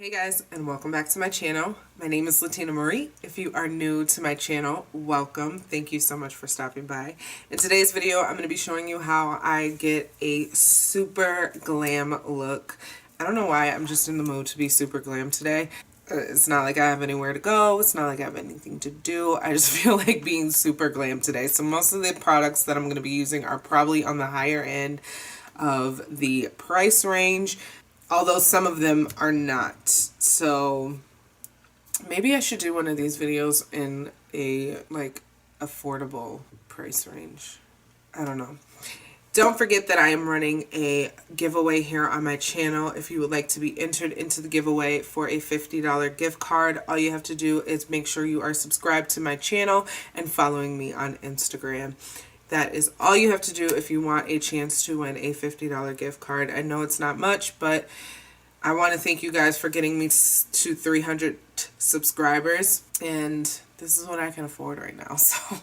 Hey guys, and welcome back to my channel. My name is Latina Marie. If you are new to my channel, welcome. Thank you so much for stopping by. In today's video, I'm going to be showing you how I get a super glam look. I don't know why, I'm just in the mood to be super glam today. It's not like I have anywhere to go. It's not like I have anything to do. I just feel like being super glam today. So most of the products that I'm going to be using are probably on the higher end of the price range, although some of them are not. So maybe I should do one of these videos in a affordable price range. I don't know. Don't forget that I am running a giveaway here on my channel. If you would like to be entered into the giveaway for a $50 gift card, all you have to do is make sure you are subscribed to my channel and following me on Instagram. That is all you have to do if you want a chance to win a $50 gift card. I know it's not much, but I want to thank you guys for getting me to 300 subscribers, and this is what I can afford right now, so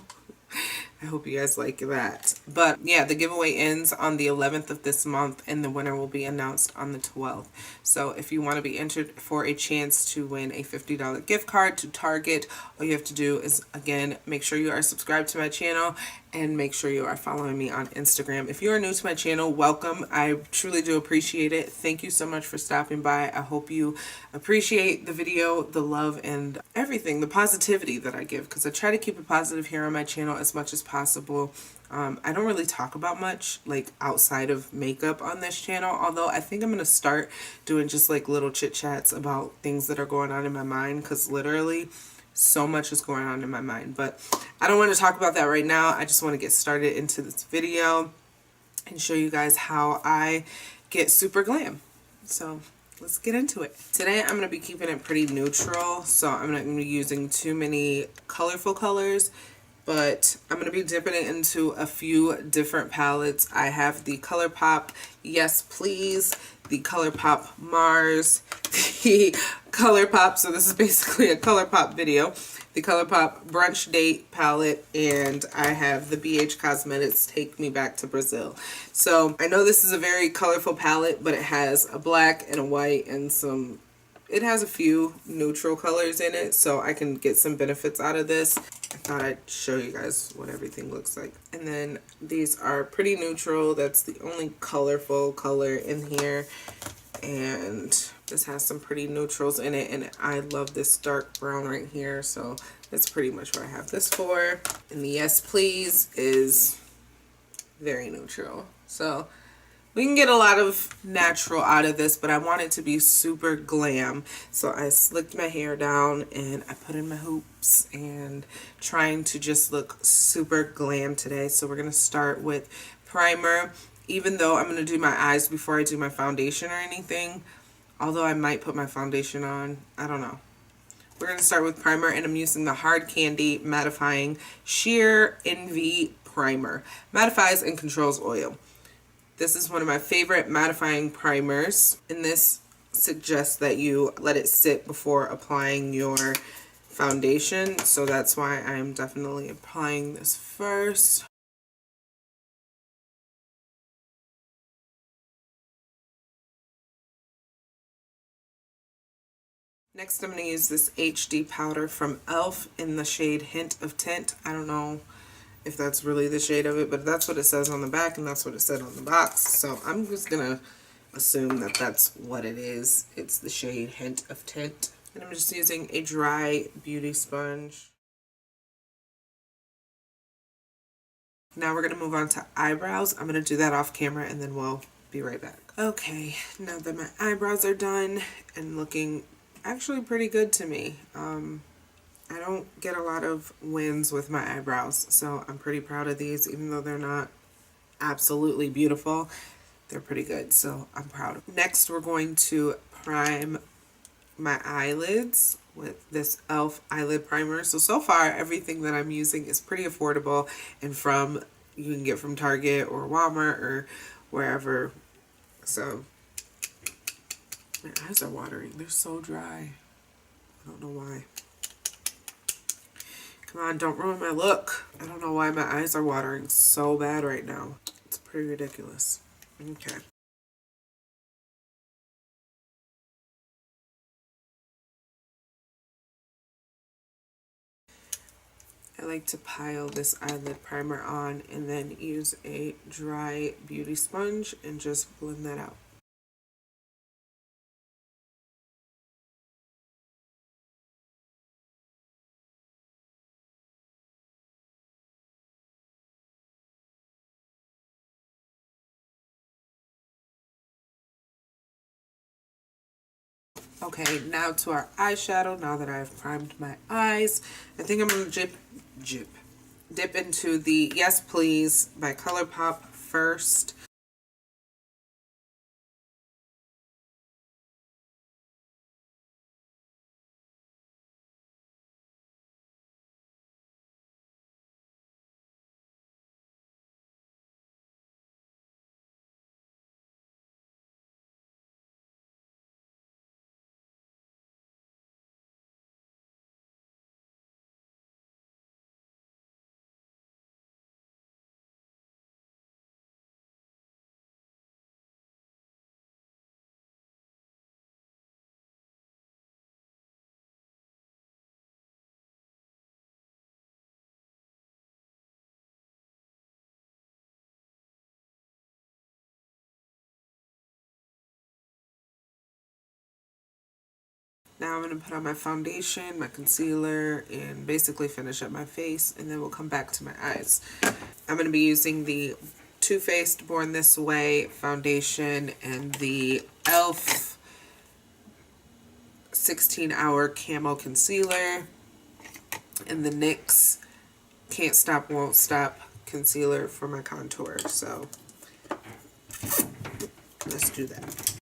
I hope you guys like that. But yeah, the giveaway ends on the 11th of this month, and the winner will be announced on the 12th. So if you want to be entered for a chance to win a $50 gift card to Target, all you have to do is, again, make sure you are subscribed to my channel and make sure you are following me on Instagram. If you are new to my channel, welcome. I truly do appreciate it. Thank you so much for stopping by. I hope you appreciate the video, the love, and everything, the positivity that I give, because I try to keep it positive here on my channel as much as possible. I don't really talk about much outside of makeup on this channel, although I think I'm going to start doing just little chit chats about things that are going on in my mind, because literally so much is going on in my mind. But I don't want to talk about that right now. I just want to get started into this video and show you guys how I get super glam. So let's get into it. Today I'm going to be keeping it pretty neutral, so I'm not going to be using too many colorful colors, but I'm going to be dipping it into a few different palettes. I have the ColourPop Yes Please, the ColourPop Mars, the ColourPop, so this is basically a ColourPop video, the ColourPop Brunch Date palette, and I have the BH Cosmetics Take Me Back to Brazil. So I know this is a very colorful palette, but it has a black and a white and it has a few neutral colors in it, so I can get some benefits out of this. I thought I'd show you guys what everything looks like. And then these are pretty neutral. That's the only colorful color in here. And this has some pretty neutrals in it. And I love this dark brown right here. So that's pretty much what I have this for. And the Yes Please is very neutral. So we can get a lot of natural out of this, but I want it to be super glam. So I slicked my hair down and I put in my hoops and trying to just look super glam today. So we're going to start with primer, even though I'm going to do my eyes before I do my foundation or anything. Although I might put my foundation on. I don't know. We're going to start with primer, and I'm using the Hard Candy Mattifying Sheer Envy Primer. Mattifies and controls oil. This is one of my favorite mattifying primers, and this suggests that you let it sit before applying your foundation, so that's why I'm definitely applying this first. Next, I'm going to use this HD powder from e.l.f. in the shade Hint of Tint. I don't know if that's really the shade of it, but that's what it says on the back, and that's what it said on the box. So I'm just gonna assume that that's what it is. It's the shade Hint of Tint. And I'm just using a dry beauty sponge. Now we're gonna move on to eyebrows. I'm gonna do that off camera, and then we'll be right back. Okay, now that my eyebrows are done and looking actually pretty good to me. I don't get a lot of wins with my eyebrows, so I'm pretty proud of these. Even though they're not absolutely beautiful, they're pretty good, so I'm proud. Next, we're going to prime my eyelids with this e.l.f. eyelid primer. So far, everything that I'm using is pretty affordable and you can get from Target or Walmart or wherever. So my eyes are watering. They're so dry. I don't know why. Come on, don't ruin my look. I don't know why my eyes are watering so bad right now. It's pretty ridiculous. Okay. like to pile this eyelid primer on and then use a dry beauty sponge and just blend that out. Okay, now to our eyeshadow. Now that I've primed my eyes, I think I'm going to dip into the Yes Please by ColourPop first. Now I'm going to put on my foundation, my concealer, and basically finish up my face, and then we'll come back to my eyes. I'm going to be using the Too Faced Born This Way foundation and the e.l.f. 16-hour camo concealer and the NYX Can't Stop Won't Stop concealer for my contour. So let's do that.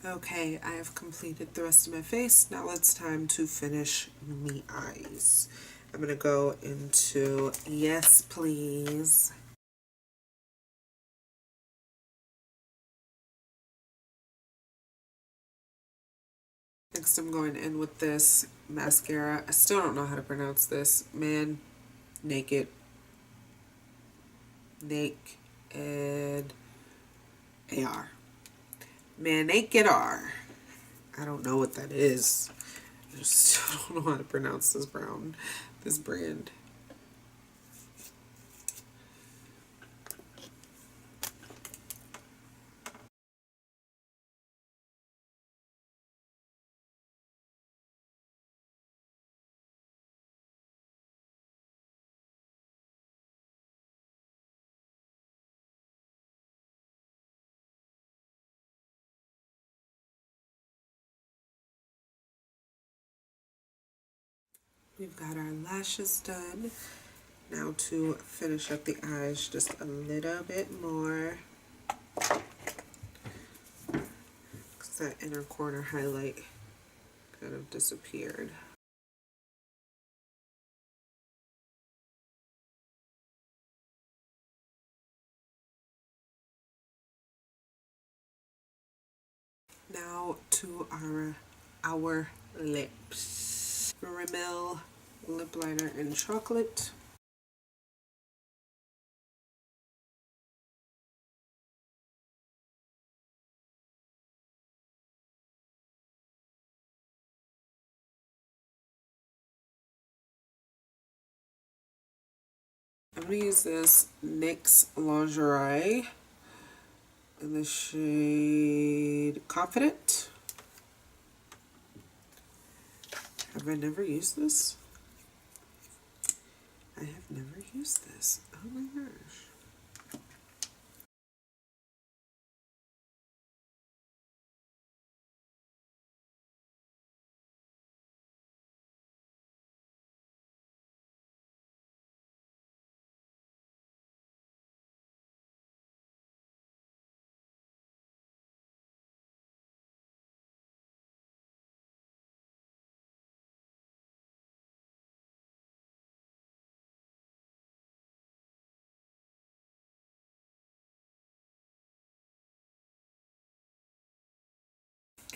Okay, I have completed the rest of my face. Now it's time to finish me eyes. I'm going to go into Yes Please. Next I'm going in with this mascara. I still don't know how to pronounce this. Naked AR. Naked R. I don't know what that is. I just still don't know how to pronounce this brand. We've got our lashes done. Now to finish up the eyes just a little bit more, because that inner corner highlight kind of disappeared. Now to our lips. Rimmel lip liner in chocolate. I'm going to use this NYX Lingerie in the shade Confident. Have I never used this? I have never used this. Oh my gosh.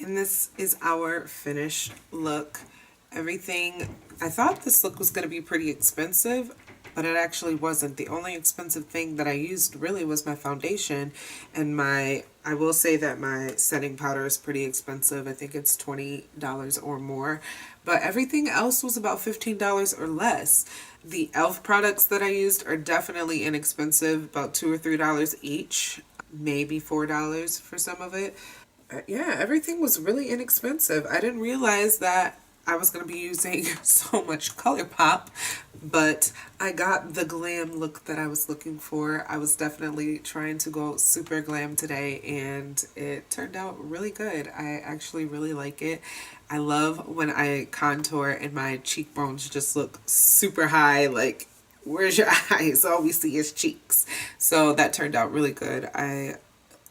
And this is our finished look. Everything, I thought this look was going to be pretty expensive, but it actually wasn't. The only expensive thing that I used really was my foundation, and I will say that my setting powder is pretty expensive. I think it's $20 or more, but everything else was about $15 or less. The e.l.f. products that I used are definitely inexpensive, about $2 or $3 each, maybe $4 for some of it. Yeah, everything was really inexpensive. I didn't realize that I was going to be using so much ColourPop, but I got the glam look that I was looking for. I was definitely trying to go super glam today, and it turned out really good. I actually really like it. I love when I contour and my cheekbones just look super high, like, where's your eyes? All we see is cheeks. So that turned out really good.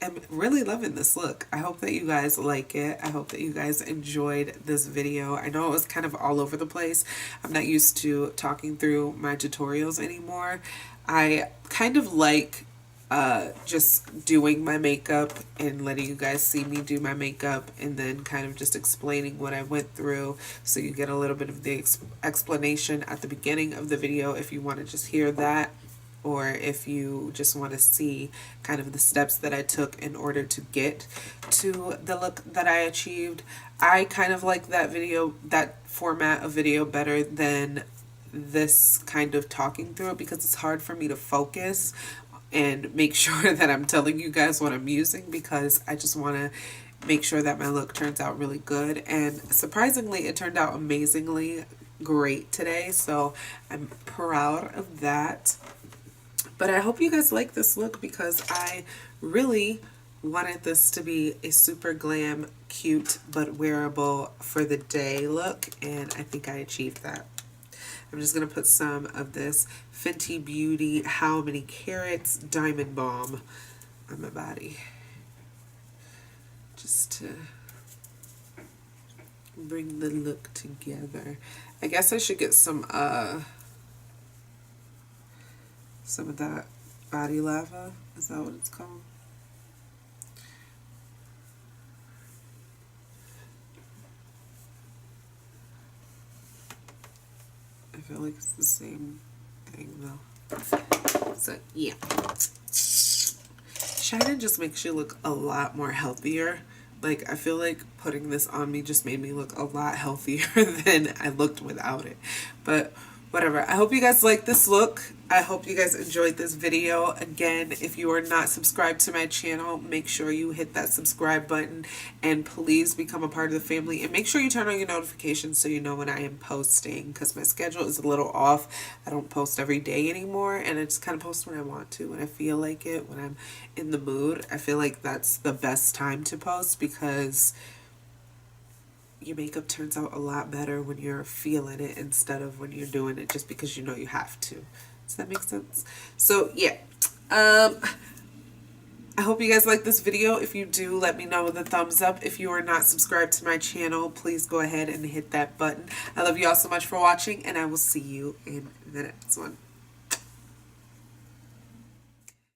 I'm really loving this look. I hope that you guys like it. I hope that you guys enjoyed this video. I know it was kind of all over the place. I'm not used to talking through my tutorials anymore. I kind of like just doing my makeup and letting you guys see me do my makeup, and then kind of just explaining what I went through, so you get a little bit of the explanation at the beginning of the video if you want to just hear that, or if you just want to see kind of the steps that I took in order to get to the look that I achieved. I kind of like that format of video better than this kind of talking through it, because it's hard for me to focus and make sure that I'm telling you guys what I'm using, because I just want to make sure that my look turns out really good. And surprisingly, it turned out amazingly great today, so I'm proud of that. But I hope you guys like this look, because I really wanted this to be a super glam, cute, but wearable for the day look, and I think I achieved that. I'm just going to put some of this Fenty Beauty How Many Carats Diamond Balm on my body, just to bring the look together. I guess I should get some of that body lava. Is that what it's called? feel like it's the same thing though. So yeah, shining just makes you look a lot more healthier. Like, I feel like putting this on me just made me look a lot healthier than I looked without it. But whatever. I hope you guys like this look. I hope you guys enjoyed this video. Again, if you are not subscribed to my channel, make sure you hit that subscribe button and please become a part of the family, and make sure you turn on your notifications so you know when I am posting, because my schedule is a little off. I don't post every day anymore, and I just kind of post when I want to, when I feel like it, when I'm in the mood. I feel like that's the best time to post, because your makeup turns out a lot better when you're feeling it instead of when you're doing it just because you know you have to. Does that make sense? So yeah, I hope you guys like this video. If you do, let me know with a thumbs up. If you are not subscribed to my channel, please go ahead and hit that button. I love you all so much for watching, and I will see you in the next one.